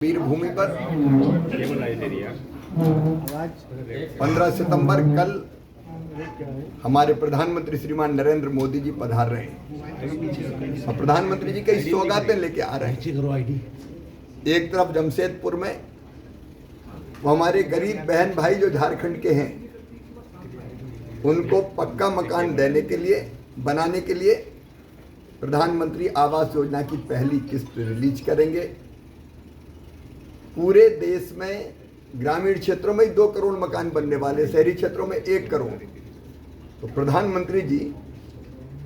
वीर भूमि पर 15 सितंबर कल हमारे प्रधानमंत्री श्रीमान नरेंद्र मोदी जी पधार रहे हैं और प्रधानमंत्री जी कई सौगातें लेके आ रहे हैं। एक तरफ जमशेदपुर में वो हमारे गरीब बहन भाई जो झारखंड के हैं उनको पक्का मकान देने के लिए बनाने के लिए प्रधानमंत्री आवास योजना की पहली किस्त रिलीज करेंगे। पूरे देश में ग्रामीण क्षेत्रों में 2 करोड़ मकान बनने वाले, शहरी क्षेत्रों में 1 करोड़। तो प्रधानमंत्री जी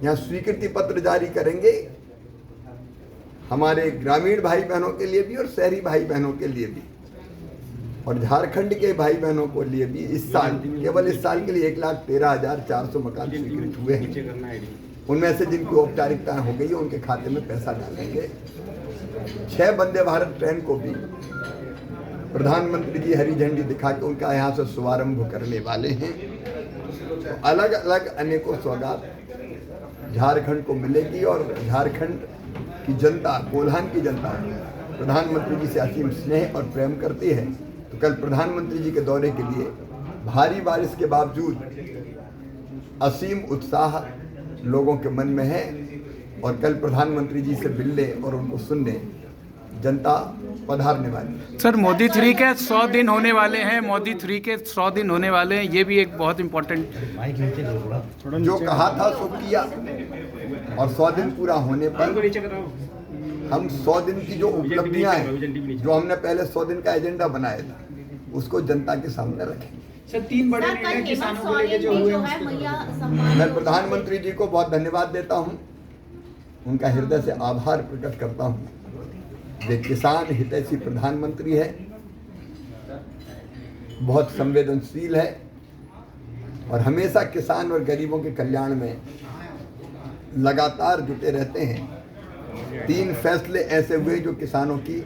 यहाँ स्वीकृति पत्र जारी करेंगे हमारे ग्रामीण भाई बहनों के लिए भी और शहरी भाई बहनों के लिए भी, और झारखंड के भाई बहनों को लिए भी। इस साल, केवल इस साल के लिए 1,13,400 मकान स्वीकृत हुए हैं। उनमें से जिनकी औपचारिकता हो गई है उनके खाते में पैसा डालेंगे। 6 वंदे भारत ट्रेन को भी प्रधानमंत्री जी हरी झंडी दिखा के उनका यहाँ से शुभारंभ करने वाले हैं। तो अलग अलग अनेकों सौगात झारखंड को मिलेगी और झारखंड की जनता, कोल्हान की जनता प्रधानमंत्री जी से असीम स्नेह और प्रेम करती है। तो कल प्रधानमंत्री जी के दौरे के लिए भारी बारिश के बावजूद असीम उत्साह लोगों के मन में है और कल प्रधानमंत्री जी से मिलने और उनको सुनने जनता पधारने वाली है। सर, मोदी 3 के 100 दिन होने वाले हैं। मोदी 3 के 100 दिन होने वाले हैं, ये भी एक बहुत इम्पोर्टेंट। जो कहा था सो किया और 100 दिन पूरा होने पर हम 100 दिन की जो उपलब्धियां हैं, जो हमने पहले 100 दिन का एजेंडा बनाया था, उसको जनता के सामने रखेंगे। सर, 3 बड़े निर्णय किसानों को लेकर जो हुए हैं, मैं प्रधानमंत्री जी को बहुत धन्यवाद देता हूं, उनका हृदय से आभार प्रकट करता हूं। वे किसान हितैषी प्रधानमंत्री है, बहुत संवेदनशील है और हमेशा किसान और गरीबों के कल्याण में लगातार जुटे रहते हैं। 3 फैसले ऐसे हुए जो किसानों की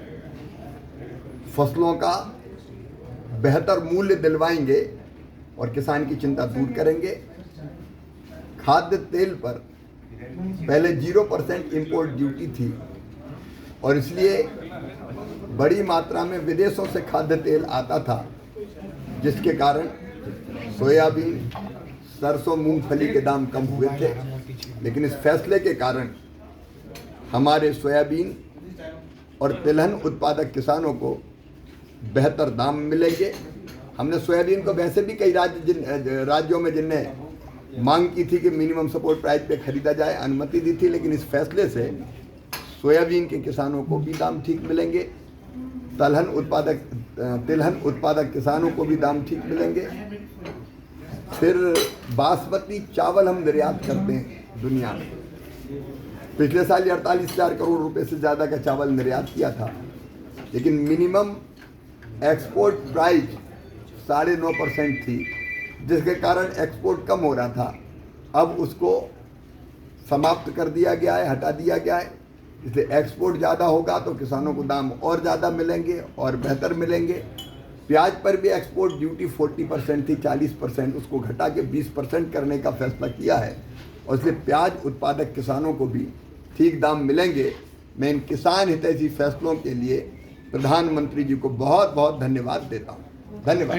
फसलों का बेहतर मूल्य दिलवाएंगे और किसान की चिंता दूर करेंगे। खाद्य तेल पर पहले 0% इंपोर्ट ड्यूटी थी और इसलिए बड़ी मात्रा में विदेशों से खाद्य तेल आता था, जिसके कारण सोयाबीन, सरसों, मूंगफली के दाम कम हुए थे। लेकिन इस फैसले के कारण हमारे सोयाबीन और तिलहन उत्पादक किसानों को बेहतर दाम मिलेंगे। हमने सोयाबीन को वैसे भी कई राज्यों में जिनने मांग की थी कि मिनिमम सपोर्ट प्राइस पे खरीदा जाए, अनुमति दी थी, लेकिन इस फैसले से सोयाबीन के किसानों को भी दाम ठीक मिलेंगे, तिलहन उत्पादक किसानों को भी दाम ठीक मिलेंगे। फिर बासमती चावल हम निर्यात करते हैं दुनिया में। पिछले साल 48,000 करोड़ रुपए से ज़्यादा का चावल निर्यात किया था, लेकिन मिनिमम एक्सपोर्ट प्राइस 9.5% थी, जिसके कारण एक्सपोर्ट कम हो रहा था। अब उसको समाप्त कर दिया गया है, हटा दिया गया है। इसलिए एक्सपोर्ट ज़्यादा होगा तो किसानों को दाम और ज़्यादा मिलेंगे और बेहतर मिलेंगे। प्याज पर भी एक्सपोर्ट ड्यूटी 40% थी, 40%, उसको घटा के 20% करने का फैसला किया है और इसलिए प्याज उत्पादक किसानों को भी ठीक दाम मिलेंगे। मैं इन किसान हितैषी फैसलों के लिए प्रधानमंत्री जी को बहुत बहुत धन्यवाद देता हूँ। धन्यवाद।